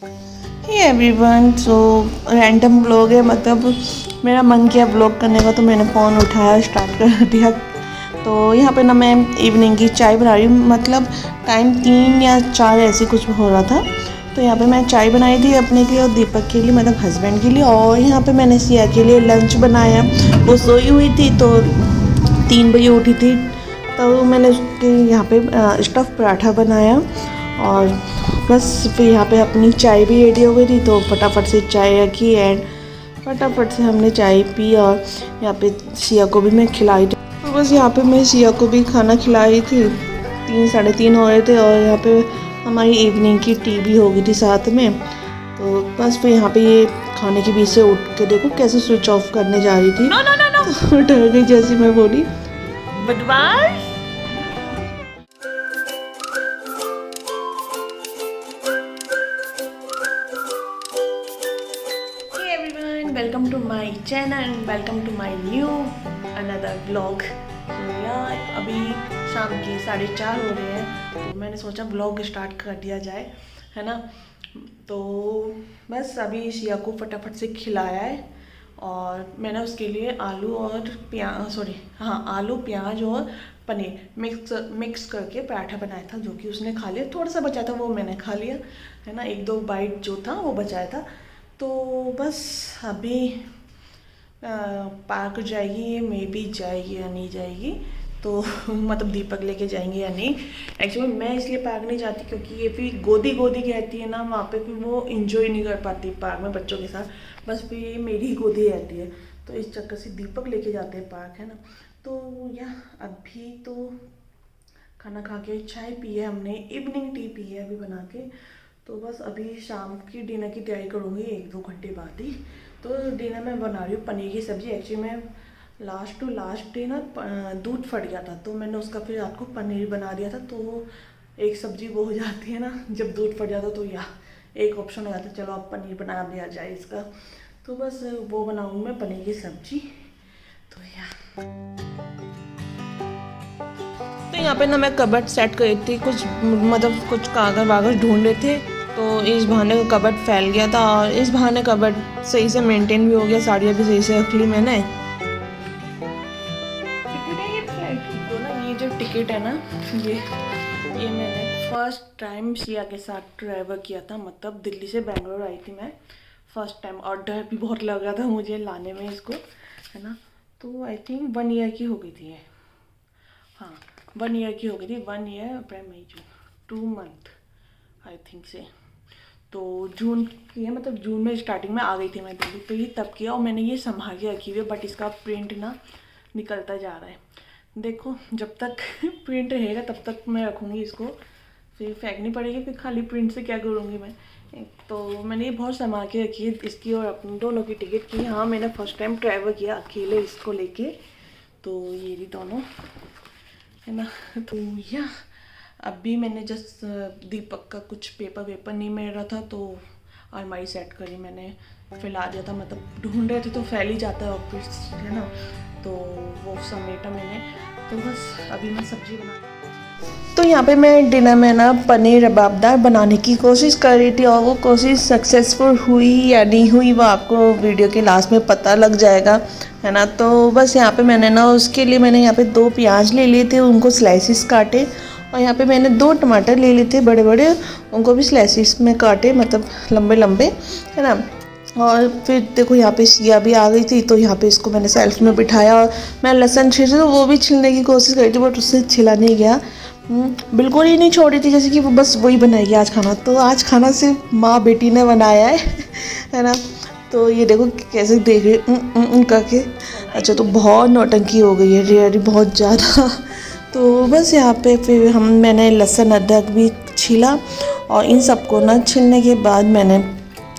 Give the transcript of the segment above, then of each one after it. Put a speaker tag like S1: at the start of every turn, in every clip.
S1: हे everyone, so random blog है। मतलब मेरा मन किया ब्लॉग करने का तो मैंने फ़ोन उठाया, स्टार्ट कर दिया। तो यहाँ पे ना मैं इवनिंग की चाय बना रही हूँ। मतलब टाइम 3 या 4 ऐसे कुछ हो रहा था। तो यहाँ पे मैं चाय बनाई थी अपने के लिए और दीपक के लिए, मतलब हस्बैंड के लिए। और यहाँ पे मैंने सिया के लिए लंच बनाया। वो सोई हुई थी तो 3 बजे उठी थी। तो मैंने उसके यहाँ पे स्टफ़ पराठा बनाया। और बस फिर यहाँ पे अपनी चाय भी रेडी हो गई थी तो फटाफट से चाय रखी एंड फटाफट से हमने चाय पी। और यहाँ पे सिया को भी मैं खिलाई थी। तो बस यहाँ पे मैं सिया को भी खाना खिलाई थी। 3 साढ़े 3 हो रहे थे और यहाँ पे हमारी इवनिंग की टी भी हो गई थी साथ में। तो बस फिर यहाँ पे ये खाने के बीच से उठ के देखो कैसे स्विच ऑफ करने जा रही थी। नो नो नो नो तो डर गई जैसी मैं बोली बदमाश। Welcome to my channel and welcome to my new another blog. तो यार अभी शाम के 4:30 हो रहे हैं तो मैंने सोचा ब्लॉग स्टार्ट कर दिया जाए, है ना। तो बस अभी सिया को फटाफट से खिलाया है और मैंने उसके लिए आलू और आलू प्याज और पनीर मिक्स करके पराठा बनाया था, जो कि उसने खा लिया। थोड़ा सा बचा था वो मैंने खा लिया, है ना। 1-2 बाइट जो था वो बचाया था। तो बस अभी पार्क जाएगी, मे बी जाएगी या नहीं जाएगी। तो मतलब दीपक लेके जाएंगे या नहीं। एक्चुअली मैं इसलिए पार्क नहीं जाती क्योंकि ये फिर गोदी गोदी कहती है ना, वहाँ पे फिर वो इंजॉय नहीं कर पाती पार्क में बच्चों के साथ। बस फिर ये मेरी ही गोदी रहती है तो इस चक्कर से दीपक लेके जाते हैं पार्क, है ना। तो या अभी तो खाना खा के चाय पी है हमने, इवनिंग टी पी है अभी बना के। तो बस अभी शाम की डिनर की तैयारी करूँगी 1-2 घंटे बाद ही। तो डिनर में बना रही हूँ पनीर की सब्ज़ी। एक्चुअली मैं लास्ट डे ना दूध फट गया था तो मैंने उसका फिर रात को पनीर बना दिया था। तो एक सब्ज़ी वो हो जाती है ना, जब दूध फट जाता तो या एक ऑप्शन हो जाता है, चलो अब पनीर बना दिया जाए इसका। तो बस वो बनाऊँगी मैं पनीर की सब्ज़ी। तो यहाँ पे ना मैं कबर्ड सेट कर रही थी, कुछ कागज वागज ढूंढ रहे थे। तो इस बहाने कबर्ड फैल गया था और इस बहाने कबर्ड सही से मेंटेन भी हो गया। साड़ियाँ भी सही से रख ली मैंने। तो ना ये जो टिकट है ना, ये मैंने फर्स्ट टाइम सिया के साथ ट्रैवल किया था। मतलब दिल्ली से बेंगलोर आई थी मैं फर्स्ट टाइम और डर भी बहुत लग रहा था मुझे लाने में इसको, है ना। तो आई थिंक 1 ईयर की हो गई थी ये। हाँ 1 ईयर की हो गई थी। 1 ईयर अप्रैल मई जून 2 मंथ आई थिंक से। तो जून की है, मतलब जून में स्टार्टिंग में आ गई थी मैं दिल्ली पे ही तब किया। और मैंने ये संभाल के रखी हुई है बट इसका प्रिंट ना निकलता जा रहा है। देखो जब तक प्रिंट रहेगा तब तक मैं रखूँगी इसको, फिर फेंकनी पड़ेगी। फिर खाली प्रिंट से क्या करूँगी मैं। तो मैंने ये बहुत संभाल के रखी है इसकी और अपनी दोनों की टिकट की। हाँ मैंने फर्स्ट टाइम ट्रैवल किया अकेले इसको लेके। तो ये भी दोनों, है ना। तो या अभी मैंने जस्ट दीपक का कुछ पेपर नहीं मिल रहा था तो अलमारी सेट करी मैंने, फैला दिया था। मतलब ढूंढ रहे थे तो फैल ही जाता है ऑफिस, है ना। तो वो समेटा मैंने। तो बस अभी मैं सब्जी बना। तो यहाँ पे मैं डिनर में ना पनीर रबाबदार बनाने की कोशिश कर रही थी और वो कोशिश सक्सेसफुल हुई या नहीं हुई वो आपको वीडियो के लास्ट में पता लग जाएगा, है ना। तो बस यहाँ पे मैंने ना उसके लिए मैंने यहाँ पे 2 प्याज ले लिए थे, उनको स्लाइसिस काटे। और यहाँ पे मैंने 2 टमाटर ले लिए थे बड़े बड़े, उनको भी स्लाइसिस में काटे, मतलब लंबे लंबे, है ना। और फिर देखो यहाँ पे सिया भी आ गई थी तो यहाँ पे इसको मैंने सेल्फ में बिठाया और मैं लहसुन छिल रही थी, वो भी छिलने की कोशिश करी थी बट उससे छिला नहीं गया। बिल्कुल ही नहीं छोड़ी थी, जैसे कि वो बस वही बनाएगी आज खाना। तो आज खाना सिर्फ माँ बेटी ने बनाया है ना। तो ये देखो कैसे देख रही करके। अच्छा तो बहुत नौटंकी हो गई है रियली, बहुत ज़्यादा। तो बस यहाँ पे फिर मैंने लहसुन अदरक भी छीला और इन सबको ना छीलने के बाद मैंने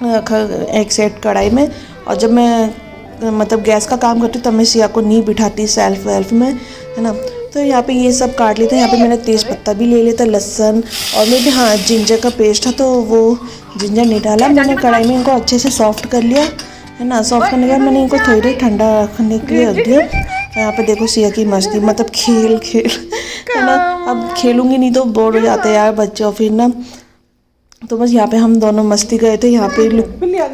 S1: रखा एक सेट कढ़ाई में। और जब मैं मतलब गैस का काम करती हूँ तब मैं सिया को नहीं बिठाती सेल्फ वेल्फ में, है ना। तो यहाँ पे ये सब काट लेते हैं। यहाँ पे मैंने तेज़ पत्ता भी ले लेता, लहसुन और मेरे हाँ जिंजर का पेस्ट था तो वो जिंजर नहीं डाला मैंने। कढ़ाई में इनको अच्छे से सॉफ्ट कर लिया, है ना। सॉफ्ट करने के बाद मैंने इनको थोड़ी देर ठंडा रखने के लिए रख दिया। यहाँ पे देखो सिया की मस्ती, मतलब खेल है ना। अब खेलूँगी नहीं तो बोर हो जाते हैं यार बच्चे। और फिर ना तो बस यहाँ पे हम दोनों मस्ती गए थे, यहाँ पे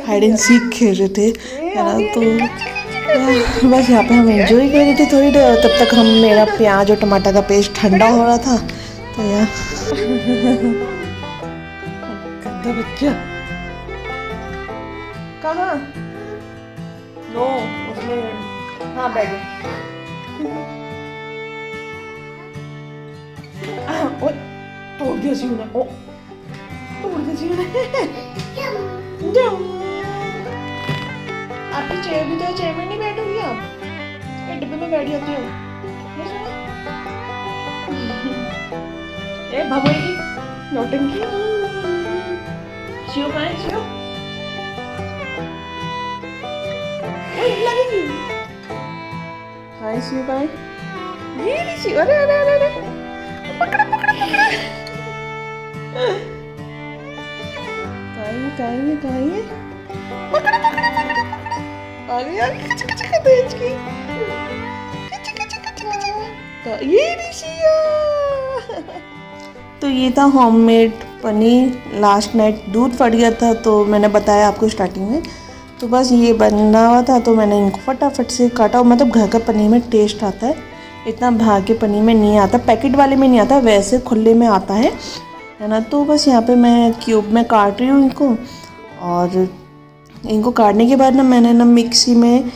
S1: हाइड एंड सीक खेल रहे थे, है ना। तो बस यहाँ पे हम एंजॉय कर रहे थे थोड़ी देर, और तब तक हम मेरा प्याज और टमाटर का पेस्ट ठंडा हो रहा था। तो यहाँ गंदा बच्चा कहाँ, नो उसमें, हाँ बैग तोड़ दिया सी उन्हें, ओ तोड़ दिया सी उन्हें। आपकी चेयर भी तो है, चेयर में नहीं बैठोगी आप, डिब्बे में बैठ जाती हो। ए भगोई नौटंकी, शिव कहाँ है, शिव लगेगी, हाय शिव कहाँ है, ये नहीं शिव, अरे अरे अरे अरे पकड़ा पकड़ा पकड़ा, काई पकड़ा पकड़ा पकड़ा पकड़ा, आ गई कच कच तेज की, कच ये ऋषिया। तो ये था होममेड पनीर। लास्ट नाइट दूध फट गया था, तो मैंने बताया आपको स्टार्टिंग में। तो बस ये बना हुआ था, तो मैंने इनको फटाफट से काटा। मतलब घर का पनीर में टेस्ट आता है, इतना बाहर के पनीर में नहीं आता, पैकेट वाले में नहीं आता, वैसे खुले में आता है ना। तो बस यहाँ पे मैं क्यूब में काट रही हूँ इनको, और इनको काटने के बाद ना मैंने ना मिक्सी में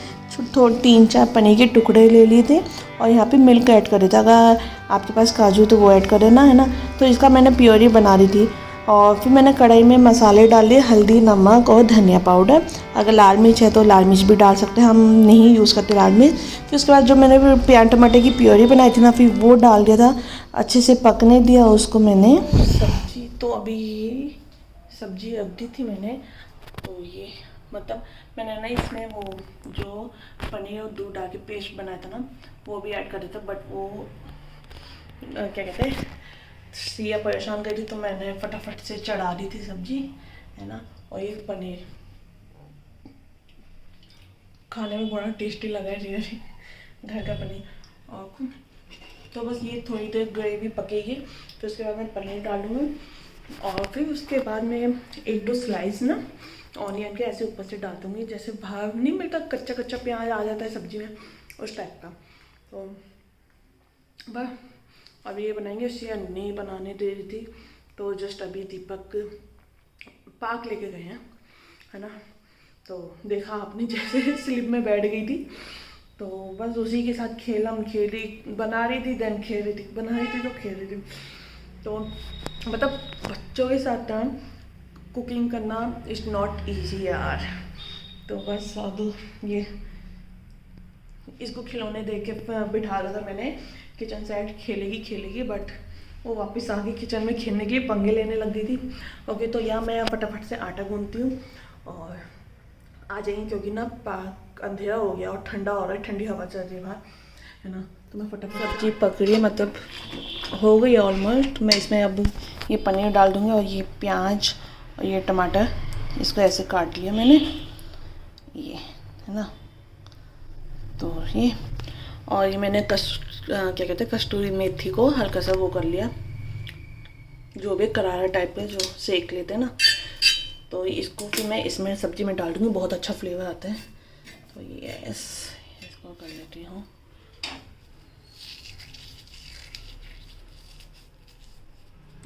S1: थोड़े 3-4 पनीर के टुकड़े ले लिए थे, और यहाँ पे मिल्क ऐड कर दिया था। अगर आपके पास काजू तो वो ऐड कर देना, है ना। तो इसका मैंने प्योरी बना दी थी, और फिर मैंने कढ़ाई में मसाले डाल दिए, हल्दी, नमक और धनिया पाउडर। अगर लाल मिर्च है तो लाल मिर्च भी डाल सकते हैं, हम नहीं यूज़ करते लाल मिर्च। फिर उसके बाद जो मैंने प्याज टमाटर की प्योरी बनाई थी ना, फिर वो डाल दिया था, अच्छे से पकने दिया उसको मैंने। सब्जी तो अभी सब्जी रख दी थी मैंने, तो ये मतलब मैंने ना इसमें वो जो पनीर और दूध डाल के पेस्ट बनाया था ना, वो भी ऐड कर दिया था। बट वो क्या कहते हैं, सिया परेशान कर दी, तो मैंने फटाफट से चढ़ा दी थी सब्जी, है ना। और ये पनीर खाने में बड़ा टेस्टी लगा है रियली, घर का पनीर। और तो बस ये थोड़ी देर ग्रेवी पकेगी, फिर उसके बाद मैं पनीर डालूँगी, और फिर उसके बाद मैं 1-2 स्लाइस ना ऑनियन के ऐसे ऊपर से डाल दूँगी, जैसे बाहर नहीं मिलता कच्चा कच्चा प्याज आ जाता है सब्जी में, उस टाइप का। तो बस अब ये बनाएंगे। उससे नहीं बनाने दे रही थी, तो जस्ट अभी दीपक पार्क लेके गए हैं, है ना। तो देखा आपने जैसे स्लिप में बैठ गई थी, तो बस उसी के साथ खेली, बना रही थी देन खेल रही थी, बना रही थी तो खेल रही थी। तो मतलब बच्चों के साथ ना कुकिंग करना इज़ नॉट ईजी यार। तो बस अब ये इसको खिलौने दे के बिठा रहा था मैंने किचन साइड, खेलेगी, बट वो वापस आ गई किचन में खेलने के लिए, पंगे लेने लग गई थी। ओके, तो यहाँ मैं फटाफट से आटा गूंथती हूँ और आ जाएंगी, क्योंकि ना अंधेरा हो गया और ठंडा हो रहा है, ठंडी हवा चल रही है बाहर, है ना। तो मैं फटाफट सब्जी पकड़ी, मतलब हो गई ऑलमोस्ट। मैं इसमें अब ये पनीर डाल दूँगी, और ये प्याज और ये टमाटर, इसको ऐसे काट लिया मैंने, ये है ना। तो ये, और ये मैंने क्या कहते हैं, कस्तूरी मेथी को हल्का सा वो कर लिया, जो भी करारा टाइप का जो सेक लेते हैं ना। तो इसको फिर मैं इसमें सब्जी में डाल दूँगी, बहुत अच्छा फ्लेवर आता है। तो ये इसको कर लेती हूँ,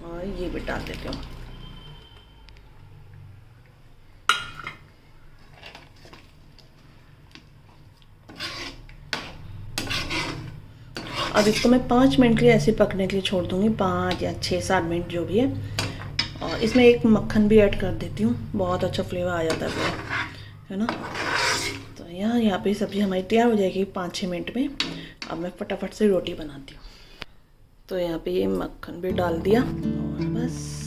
S1: और ये भी डाल देती हूँ। अब इसको मैं 5 मिनट के लिए ऐसे पकने के लिए छोड़ दूँगी, 5 या 6-7 मिनट जो भी है। और इसमें एक मक्खन भी ऐड कर देती हूँ, बहुत अच्छा फ्लेवर आ जाता है ना। तो यहाँ पे सब्ज़ी हमारी तैयार हो जाएगी 5-6 मिनट में। अब मैं फटाफट से रोटी बनाती हूँ। तो यहाँ पे ये मक्खन भी डाल दिया, और बस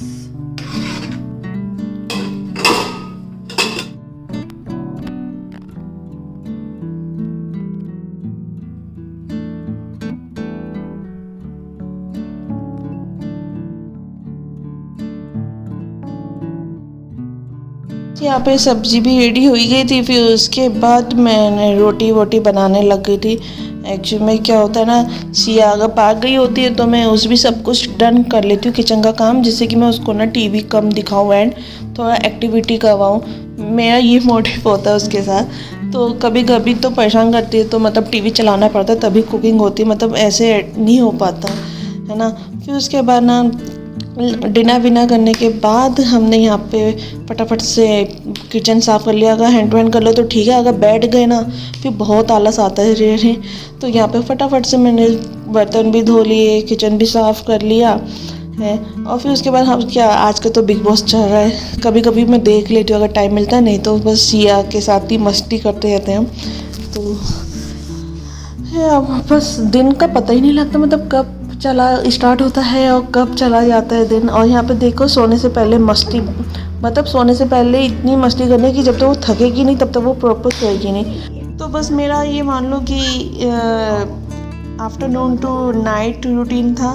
S1: यहाँ पे सब्ज़ी भी रेडी हो गई थी। फिर उसके बाद मैंने रोटी वोटी बनाने लग गई थी, एक्चुअली में क्या होता है ना, सिया अगर पार्क गई होती है तो मैं उस भी सब कुछ डन कर लेती हूँ किचन का काम, जिससे कि मैं उसको ना टीवी कम दिखाऊँ एंड थोड़ा एक्टिविटी करवाऊँ। मेरा ये मोटिव होता है उसके साथ। तो कभी कभी तो परेशान करती है तो मतलब टीवी चलाना पड़ता है तभी कुकिंग होती है, मतलब ऐसे नहीं हो पाता है ना। फिर उसके बाद ना डिनर विनर करने के बाद हमने यहाँ पे फटाफट से किचन साफ़ कर लिया। अगर हैंड टू हैंड कर लो तो ठीक है, अगर बैठ गए ना फिर बहुत आलस आता है रियली। तो यहाँ पे फटाफट से मैंने बर्तन भी धो लिए, किचन भी साफ़ कर लिया है। और फिर उसके बाद हम क्या, आज का तो बिग बॉस चल रहा है, कभी कभी मैं देख लेती हूँ अगर टाइम मिलता है, नहीं तो बस सिया के साथ ही मस्ती करते रहते हैं हम। तो अब बस दिन का पता ही नहीं लगता, मतलब कब चला स्टार्ट होता है और कब चला जाता है दिन। और यहाँ पे देखो सोने से पहले मस्ती, मतलब सोने से पहले इतनी मस्ती करनी कि जब तक वो थकेगी नहीं तब तक वो प्रॉपर सोएगी नहीं। तो बस मेरा ये मान लो कि आफ्टरनून टू नाइट रूटीन था,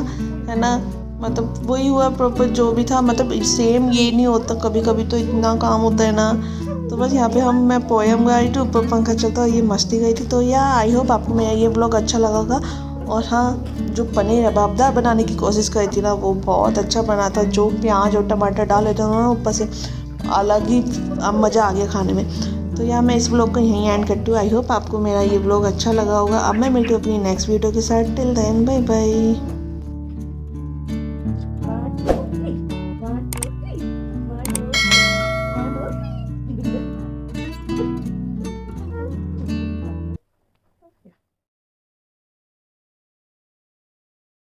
S1: है ना। मतलब वही हुआ प्रॉपर जो भी था, मतलब सेम ये नहीं होता, कभी कभी तो इतना काम होता है ना। तो बस यहाँ पे मैं पोयम गा रही थी, ऊपर पंखा चलता ये मस्ती गई थी। तो या आई होप आपको मेरा ये व्लॉग अच्छा लगा होगा। और हाँ, जो पनीर रबाबदार बनाने की कोशिश करी थी ना वो बहुत अच्छा बना था। जो प्याज और टमाटर डाले थे ना ऊपर से, अलग ही मज़ा आ गया खाने में। तो यार मैं इस व्लॉग को यहीं एंड करती हूँ। आई होप आपको मेरा ये व्लॉग अच्छा लगा होगा। अब मैं मिलती हूँ अपनी नेक्स्ट वीडियो के साथ। Till then bye bye.